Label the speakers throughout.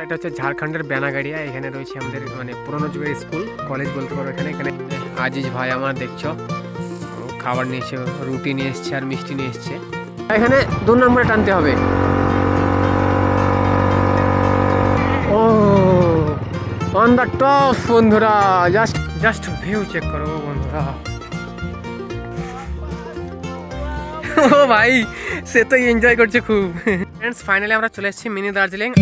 Speaker 1: এটা হচ্ছে ঝাড়খণ্ডের বেনাগাড়িয়া। এখানে রয়েছে আমাদের মানে পুরোনো যুগের স্কুল কলেজ বলতে পারো। এখানে এখানে আজিজ ভাই আমার দেখছো খাবার নিয়েছে, রুটি নিয়ে এসছে আর মিষ্টি নিয়ে এসছে। এখানে 2 নম্বরে টানতে হবে। ও অন দ্য টপ বন্ধুরা, জাস্ট ভিউ চেক করো বন্ধুরা। ও ভাই সে তো এনজয় করছে খুব। ফ্রেন্ডস ফাইনালি আমরা চলে এসেছি মিনি দার্জিলিং।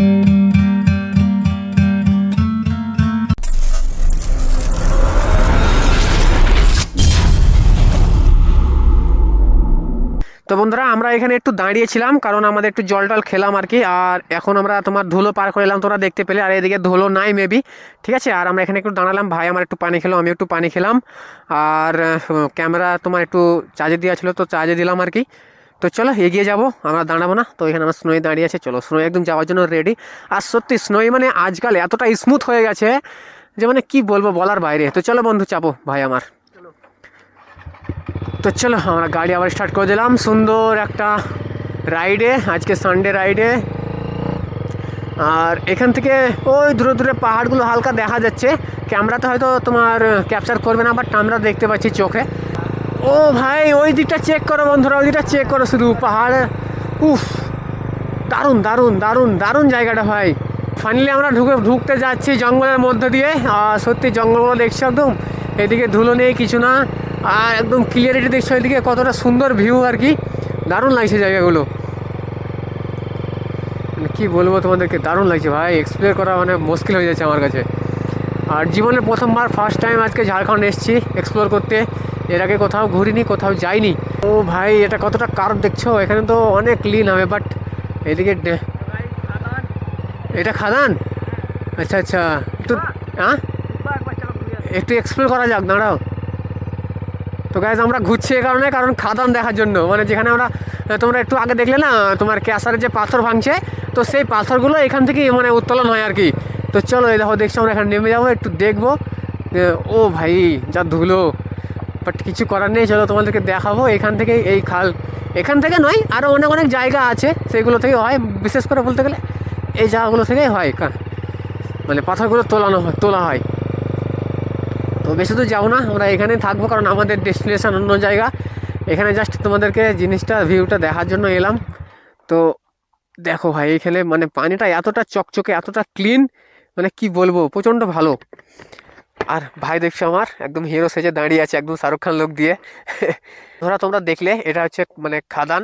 Speaker 1: তো বন্ধুরা আমরা এখানে একটু দাঁড়িয়েছিলাম কারণ আমাদের একটু জল টল খেলাম আর কি। আর এখন আমরা তোমার ধুলো পার করে এলাম, তোমরা দেখতে পেলে। আর এদিকে ধুলো নাই মেবি, ঠিক আছে। আর আমরা এখানে একটু দাঁড়ালাম, ভাই আমার একটু পানি খেলাম, আমি একটু পানি খেলাম। আর ক্যামেরা তোমার একটু চার্জে দেওয়া ছিল তো চার্জে দিলাম আর কি। তো চলো এগিয়ে যাব, আমরা দাঁড়াবো না। তো এখানে আমার স্নোই দাঁড়িয়ে আছে, চলো স্নোই একদম যাওয়ার জন্য রেডি। আর সত্যি স্নোই মানে আজকাল এতটা স্মুথ হয়ে গেছে যে মানে কি বলবো, বলার বাইরে। তো চলো বন্ধু চাপো ভাই আমার। তো চলো আমরা গাড়ি আবার স্টার্ট করে দিলাম সুন্দর একটা রাইডে, আজকে সানডে রাইডে। আর এখান থেকে ওই দূরে দূরে পাহাড়গুলো হালকা দেখা যাচ্ছে, ক্যামেরাতে হয়তো তোমার ক্যাপচার করবে না, বাট আমরা দেখতে পাচ্ছি চোখে। ও ভাই ওই দিকটা চেক করো বন্ধুরা, ওই দিকটা চেক করো শুধু পাহাড়ে। উফ দারুণ দারুণ দারুণ দারুণ জায়গাটা ভাই। ফাইনালি আমরা ঢুকতে যাচ্ছি জঙ্গলের মধ্যে দিয়ে। আর সত্যি জঙ্গলগুলো দেখছো একদম, এদিকে ধুলো নেই কিছু না, আর একদম ক্লিয়ারিটি দেখছো এদিকে কতটা সুন্দর ভিউ আর কি। দারুণ লাগছে জায়গাগুলো, মানে কী বলবো তোমাদেরকে, দারুণ লাগছে ভাই। এক্সপ্লোর করা মানে মুশকিল হয়ে যাচ্ছে আমার কাছে। আর জীবনে প্রথমবার ফার্স্ট টাইম আজকে ঝাড়খণ্ড এসেছি এক্সপ্লোর করতে। এর আগে কোথাও ঘুরিনি, কোথাও যাইনি। ও ভাই এটা কতটা কার্ভ দেখছো, এখানে তো অনেক ক্লিন হবে, বাট এদিকে এটা খাদান। আচ্ছা আচ্ছা, একটু হ্যাঁ একটু এক্সপ্লোর করা যাক, দাঁড়াও। তো গাইজ আমরা ঘুরছি এই কারণে, কারণ খাদান দেখার জন্য। মানে যেখানে আমরা তোমরা একটু আগে দেখলে না তোমার ক্যাসারের যে পাথর ভাঙছে, তো সেই পাথরগুলো এখান থেকেই মানে উত্তোলন হয় আর কি। তো চলো এই দেখো দেখছি আমরা এখানে নেমে যাবো, একটু দেখবো। ও ভাই যা ধুলো, বাট কিছু করার নেই, চলো তোমাদেরকে দেখাবো। এখান থেকে এই খাল, এখান থেকে নয় আরও অনেক অনেক জায়গা আছে সেগুলো থেকে হয়, বিশেষ করে বলতে গেলে এই জায়গাগুলো থেকেই হয়, মানে পাথরগুলো তোলা হয়। তো বেশি দূর যাবো না, আমরা এখানেই থাকবো, কারণ আমাদের ডেস্টিনেশন অন্য জায়গা। এখানে জাস্ট তোমাদেরকে জিনিসটা ভিউটা দেখার জন্য এলাম। তো দেখো ভাই এখানে মানে পানিটা এতটা চকচকে, এতটা ক্লিন, মানে কি বলবো, প্রচণ্ড ভালো। আর ভাই দেখছো আমার একদম হিরো সেজে দাঁড়িয়ে আছে, একদম শাহরুখ খান লোক দিয়ে। তোমরা দেখলে এটা হচ্ছে মানে খাদান,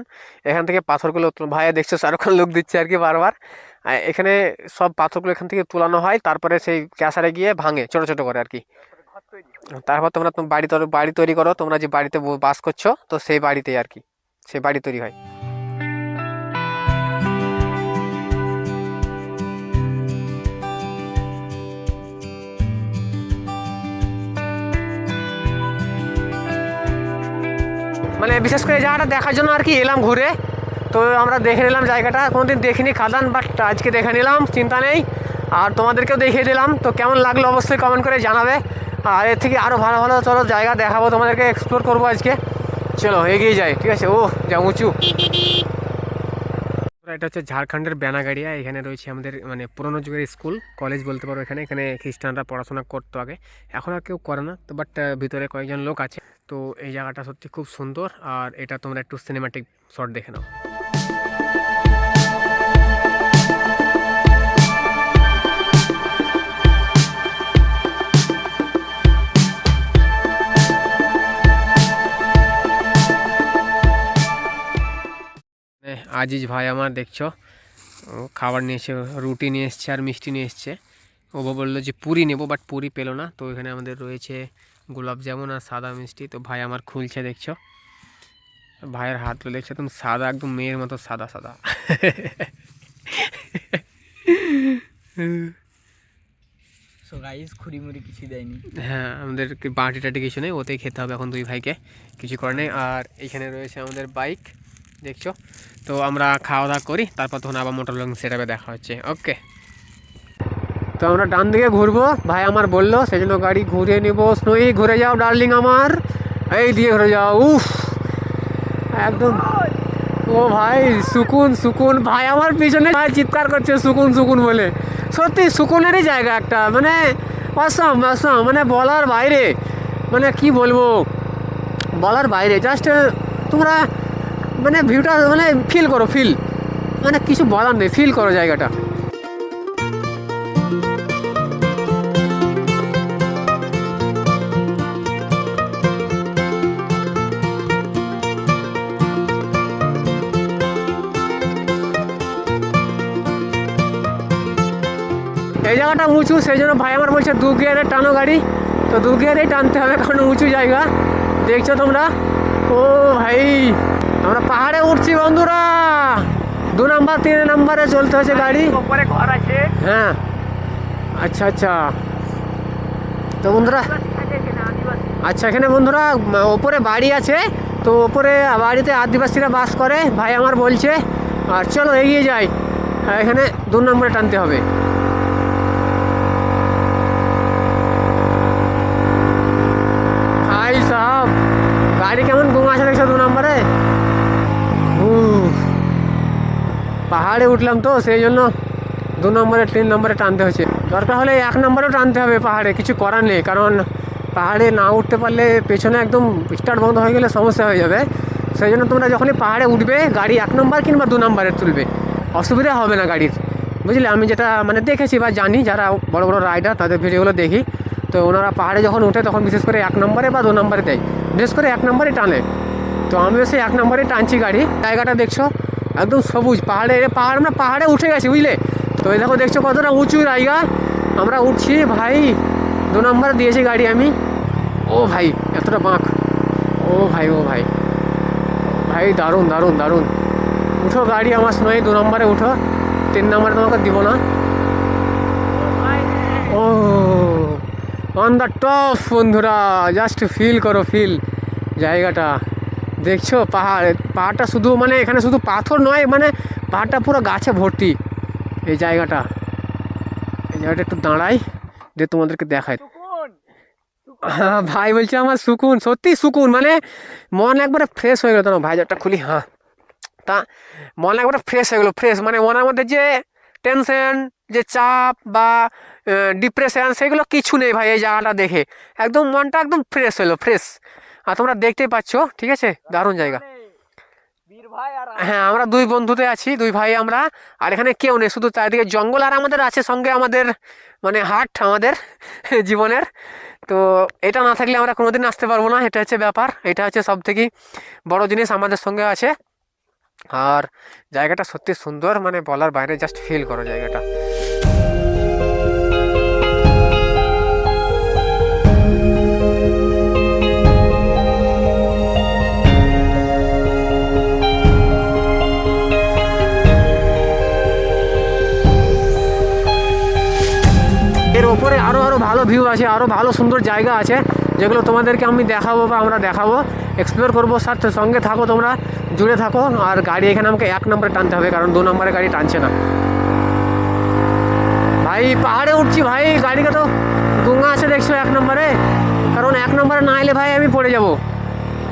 Speaker 1: এখান থেকে পাথরগুলো ভাই দেখছো শাহরুখ খান লোক দিচ্ছে আর কি বারবার। এখানে সব পাথরগুলো এখান থেকে তোলানো হয়, তারপরে সেই ক্যাসারে গিয়ে ভাঙে ছোট ছোট করে আর কি। তারপর তোমরা বাড়ি তৈরি করো, তোমরা যে বাড়িতে বাস করছো, তো সেই বাড়িতেই আর কি সেই বাড়ি তৈরি হয়। মানে বিশেষ করে এই জায়গাটা দেখার জন্য আর কি এলাম ঘুরে। তো আমরা দেখে নিলাম জায়গাটা, কোনোদিন দেখিনি খাদান, বাট আজকে দেখে নিলাম, চিন্তা নেই। আর তোমাদেরকেও দেখিয়ে দিলাম, তো কেমন লাগলো অবশ্যই কমেন্ট করে জানাবে। আর এর থেকে আরও ভালো ভালো চলো জায়গা দেখাবো তোমাদেরকে, এক্সপ্লোর করবো আজকে। চলো এগিয়ে যাই, ঠিক আছে। ও যা উঁচু। এটা হচ্ছে ঝাড়খণ্ডের বেনাগাড়িয়া। এখানে রয়েছে আমাদের মানে পুরোনো যুগের স্কুল কলেজ বলতে পারো। এখানে এখানে খ্রিস্টানরা পড়াশোনা করতো আগে, এখন আর কেউ করে না তো, বাট ভিতরে কয়েকজন লোক আছে। তো এই জায়গাটা সত্যি খুব সুন্দর। আর এটা তোমরা একটু সিনেমাটিক শট দেখে নাও। আজিজ ভাই আমার দেখছো খাবার নিয়েছে, রুটি নিয়ে এসছে আর মিষ্টি নিয়ে এসছে। ও বললো যে পুরি নেবো, বাট পুরি পেলো না। তো এখানে আমাদের রয়েছে গোলাপ জামুন আর সাদা মিষ্টি। তো ভাই আমার খুলছে দেখছো, ভাইয়ের হাতগুলো দেখছো একদম সাদা, একদম মেয়ের মতো সাদা সাদা।
Speaker 2: খুঁড়িমুড়ি কিছু দেয়নি।
Speaker 1: হ্যাঁ আমাদের বাটি টাটি কিছু নেই, ওতেই খেতে হবে এখন দুই ভাইকে, কিছু করে নেই। আর এখানে রয়েছে আমাদের বাইক দেখছো। তো আমরা খাওয়া দাওয়া করি, তারপর তখন আবার মোটর লং সেটআপে দেখা হচ্ছে। ওকে, তো আমরা ডান দিকে ঘুরবো, ভাই আমার বললো, সেই জন্য গাড়ি ঘুরিয়ে নেবো। স্নোই ঘুরে যাও ডার্লিং আমার, এই দিয়ে ঘুরে যাও। উফ একদম ও ভাই সুকুন সুকুন ভাই, আমার পিছনে ভাই চিৎকার করছে সুকুন সুকুন বলে। সত্যি সুকুনেরই জায়গা একটা, মানে অসম অসম, মানে বলার বাইরে, মানে কি বলবো, বলার বাইরে। জাস্ট তোমরা মানে ভিউটা মানে ফিল করো, ফিল, মানে কিছু বলার নেই, ফিল করো জায়গাটা। এই জায়গাটা উঁচু, সেই জন্য ভাই আমার বলছে 2 গিয়ারে টানো গাড়ি। তো 2 গিয়ারেই টানতে হবে, কারণ উঁচু জায়গা দেখছো তোমরা। ও ভাই আমরা পাহাড়ে উঠছি বন্ধুরা, 2 নম্বর 3 নম্বরে চলতে হচ্ছে গাড়ি।
Speaker 2: উপরে ঘর আছে।
Speaker 1: হ্যাঁ আচ্ছা আচ্ছা। তো বন্ধুরা আচ্ছা, এখানে বন্ধুরা ওপরে বাড়ি আছে, তো ওপরে বাড়িতে আদিবাসীরা বাস করে ভাই আমার বলছে। আর চলো এগিয়ে যাই, এখানে 2 নম্বরে টানতে হবে। ভাই সাহেব গাড়ি কেমন ঘুম আছে দেখছো 2 নম্বরে। পাহাড়ে উঠলাম তো সেই জন্য 2 নম্বরে 3 নম্বরে টানতে হচ্ছে। দরকার হলে 1 নম্বরেও টানতে হবে পাহাড়ে, কিছু করার নেই, কারণ পাহাড়ে না উঠতে পারলে পেছনে একদম স্টার্ট বন্ধ হয়ে গেলে সমস্যা হয়ে যাবে। সেই জন্য তোমরা যখনই পাহাড়ে উঠবে গাড়ি 1 নম্বর কিংবা 2 নম্বরে তুলবে, অসুবিধা হবে না গাড়ির, বুঝলে। আমি যেটা মানে দেখেছি বা জানি, যারা বড় বড় রাইডার তাদের ভিডিওগুলো দেখি, তো ওনারা পাহাড়ে যখন ওঠে তখন বিশেষ করে 1 নম্বরে বা 2 নম্বরে দেয়, বিশেষ করে 1 নম্বরে টানে। তো আমিও সেই 1 নম্বরে টানছি গাড়ি। জায়গাটা দেখছো একদম সবুজ, পাহাড় আমরা পাহাড়ে উঠে গেছি, বুঝলে। তো এই দেখো দেখছো কতটা উঁচু জায়গা, আমরা উঠছি ভাই। 2 নম্বরে দিয়েছি গাড়ি আমি। ও ভাই এতটা বাঁক, ও ভাই ও ভাই, ভাই দারুণ দারুণ দারুণ। উঠো গাড়ি আমার সময়, 2 নম্বরে উঠো, 3 নম্বরে তোমাকে দিব না। ও অন দ্য টপ বন্ধুরা, জাস্ট ফিল করো, ফিল জায়গাটা দেখছো। পাহাড়টা শুধু মানে এখানে শুধু পাথর নয়, মানে পাহাড়টা পুরো গাছে ভর্তি। এই জায়গাটা একটু দাঁড়াই দিয়ে তোমাদেরকে দেখাই। হ্যাঁ ভাই বলছে আমার সুকুন, সত্যি সুকুন, মানে মন একবারে ফ্রেশ হয়ে গেল। তোমার ভাইজারটা খুলি, হ্যাঁ তা মন একবারে ফ্রেশ হয়ে গেলো, ফ্রেশ মানে মনের মধ্যে যে টেনশন, যে চাপ বা ডিপ্রেশন, সেগুলো কিছু নেই ভাই। এই জায়গাটা দেখে একদম মনটা একদম ফ্রেশ হলো, ফ্রেশ। আর তোমরা দেখতেই পাচ্ছ, ঠিক আছে, দারুণ জায়গা। হ্যাঁ আমরা 2 বন্ধুতে আছি, 2 ভাই আমরা। আর এখানে কেউ নেই, শুধু চারিদিকে জঙ্গল, আর আমাদের আছে সঙ্গে আমাদের মানে হাট আমাদের জীবনের। তো এটা না থাকলে আমরা কোনোদিন আসতে পারবো না, এটা হচ্ছে ব্যাপার। এটা হচ্ছে সব থেকে বড় জিনিস আমাদের সঙ্গে আছে। আর জায়গাটা সত্যি সুন্দর, মানে বলার বাইরে, জাস্ট ফিল করো জায়গাটা। এর ওপরে আরও ভালো ভিউ আছে, আরও ভালো সুন্দর জায়গা আছে, যেগুলো তোমাদেরকে আমি দেখাবো বা আমরা দেখাবো, এক্সপ্লোর করবো। সাথে সঙ্গে থাকো, তোমরা জুড়ে থাকো। আর গাড়ি এখানে আমাকে 1 নম্বরে টানতে হবে, কারণ 2 নম্বরে গাড়ি টানছে না। ভাই পাহাড়ে উঠছি ভাই, গাড়িকে তো ডুঙ্গা আছে দেখছো 1 নম্বরে, কারণ 1 নম্বরে না এলে ভাই আমি পড়ে যাবো,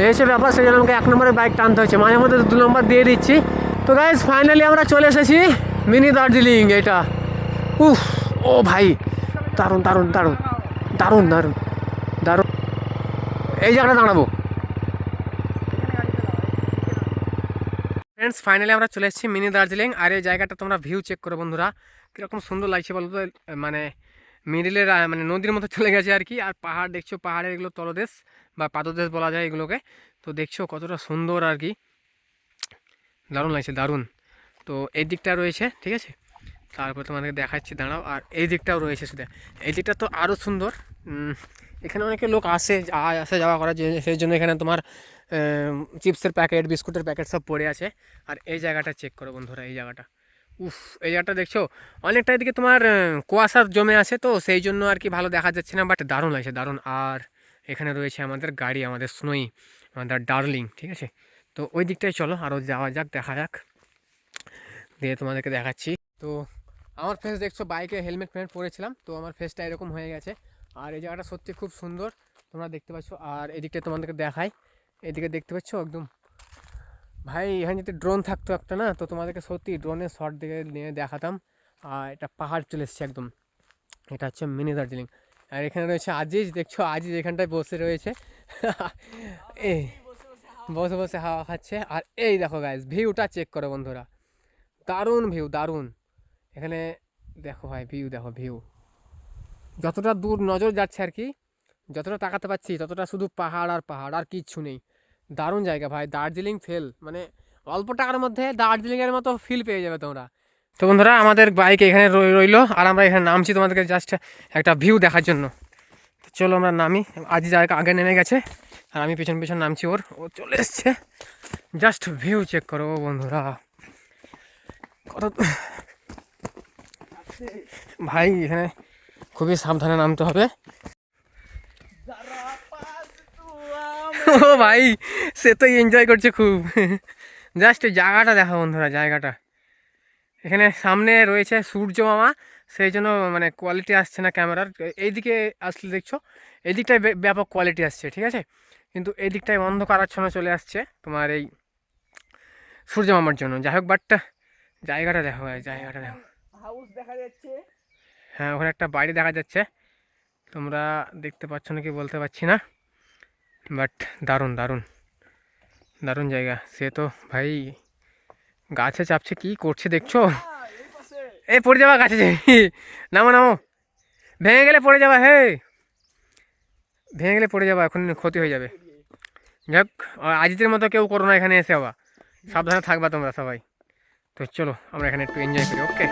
Speaker 1: এই হচ্ছে ব্যাপার। সেই জন্য আমাকে 1 নম্বরে বাইক টানতে হচ্ছে, মাঝে মধ্যে 2 নম্বর দিয়ে দিচ্ছি। তো গাইজ ফাইনালি আমরা চলে এসেছি মিনি দার্জিলিং। এটা উফ, ও ভাই দারুণ দারুণ দারুণ দারুণ দারুণ দারুণ। এই জায়গাটা দাঁড়াবো। ফ্রেন্ডস ফাইনালি আমরা চলে এসেছি মিনি দার্জিলিং। আর এই জায়গাটা তোমরা ভিউ চেক করো বন্ধুরা, কীরকম সুন্দর লাগছে বলতো। মানে মিডিলের মানে নদীর মতো চলে গেছে আর কি। আর পাহাড় দেখছো, পাহাড়ের এগুলো তলদেশ বা পাদদেশ বলা যায় এগুলোকে। তো দেখছো কতটা সুন্দর আর কি, দারুণ লাগছে দারুণ। তো এই দিকটা রয়েছে, ঠিক আছে, তারপর তোমাদেরকে দেখাচ্ছি, দাঁড়াও। আর এই দিকটাও রয়েছে, শুধু এই দিকটা তো আরও সুন্দর। এখানে অনেকে লোক আসে যাওয়া করার জন্য, সেই জন্য এখানে তোমার চিপসের প্যাকেট, বিস্কুটের প্যাকেট সব পড়ে আছে। আর এই জায়গাটা চেক করো বন্ধুরা, এই জায়গাটা উফ, এই জায়গাটা দেখছো অনেকটা এদিকে তোমার কুয়াশা জমে আছে, তো সেই জন্য আর কি ভালো দেখা যাচ্ছে না, বাট দারুণ লাগছে দারুণ। আর এখানে রয়েছে আমাদের গাড়ি, আমাদের স্নোই, আমাদের ডার্লিং, ঠিক আছে। তো ওই দিকটাই চলো আরও যাওয়া যাক, দেখা যাক, দিয়ে তোমাদেরকে দেখাচ্ছি। তো আমার ফেস দেখছো, বাইকে হেলমেট পরেছিলাম, তো আমার ফেসটা এরকম হয়ে গেছে। আর এই জায়গাটা সত্যি খুব সুন্দর, তোমরা দেখতে পাচ্ছ। আর এদিকটা তোমাদেরকে দেখাই, এদিকে দেখতে পাচ্ছ একদম ভাই এখানে যদি ড্রোন থাকতো একটা না, তো তোমাদেরকে সত্যি ড্রোনের শট দিকে নিয়ে দেখাতাম। আর এটা পাহাড় চলে এসছে একদম, এটা হচ্ছে মিনি দার্জিলিং। আর এখানে রয়েছে আজিজ, দেখছো আজিজ এখানটায় বসে রয়েছে এই বসে বসে হাওয়া খাচ্ছে। আর এই দেখো গাইস, ভিউটা চেক করো বন্ধুরা, দারুণ ভিউ দারুণ। এখানে দেখো ভাই, ভিউ দেখো ভিউ, যতটা দূর নজর যাচ্ছে আর কি, যতটা তাকাতে পাচ্ছি ততটা শুধু পাহাড় আর পাহাড়, আর কিচ্ছু নেই। দারুণ জায়গা ভাই, দার্জিলিং ফেল, মানে অল্প টাকার মধ্যে দার্জিলিংয়ের মতো ফিল পেয়ে যাবে তোমরা। তো বন্ধুরা আমাদের বাইক এখানে রইলো, আর আমরা এখানে নামছি তোমাদেরকে জাস্ট একটা ভিউ দেখার জন্য। তো চলো আমরা নামি, আজ জায়গা আগে নেমে গেছে আর আমি পিছন পিছন নামছি, ও চলে এসছে। জাস্ট ভিউ চেক করো বন্ধুরা, কত ভাই এখানে খুবই সাবধানে নামতে হবে। ও ভাই, সে তো এনজয় করছে খুব। জাস্ট জায়গাটা দেখো বন্ধুরা, জায়গাটা এখানে সামনে রয়েছে সূর্য মামা, সেই জন্য মানে কোয়ালিটি আসছে না ক্যামেরার। এইদিকে আসলে দেখছো এই দিকটায় ব্যাপক কোয়ালিটি আসছে, ঠিক আছে, কিন্তু এই দিকটায় অন্ধকারাচ্ছন্ন চলে আসছে তোমার এই সূর্য মামার জন্য। যাই হোক, বাট জায়গাটা দেখো ভাই, জায়গাটা দেখো,
Speaker 2: হাউস দেখা যাচ্ছে।
Speaker 1: হ্যাঁ ওখানে একটা বাড়ি দেখা যাচ্ছে, তোমরা দেখতে পাচ্ছ নাকি বলতে পারছি না, বাট দারুণ দারুণ দারুণ জায়গা। সে তো ভাই গাছে চাপছে, কি করছে দেখছো,
Speaker 2: এই পাশে
Speaker 1: এই পড়ে যাওয়া গাছে, নামো নামো, ভেঙে গেলে পড়ে যাবা, হে ভেঙে গেলে পড়ে যাবা, এখন ক্ষতি হয়ে যাবে। যাক, আজিতের মতো কেউ করো না এখানে এসে, আবার সাবধানে থাকবা তোমরা সবাই। তো চলো আমরা এখানে একটু এনজয় করি, ওকে।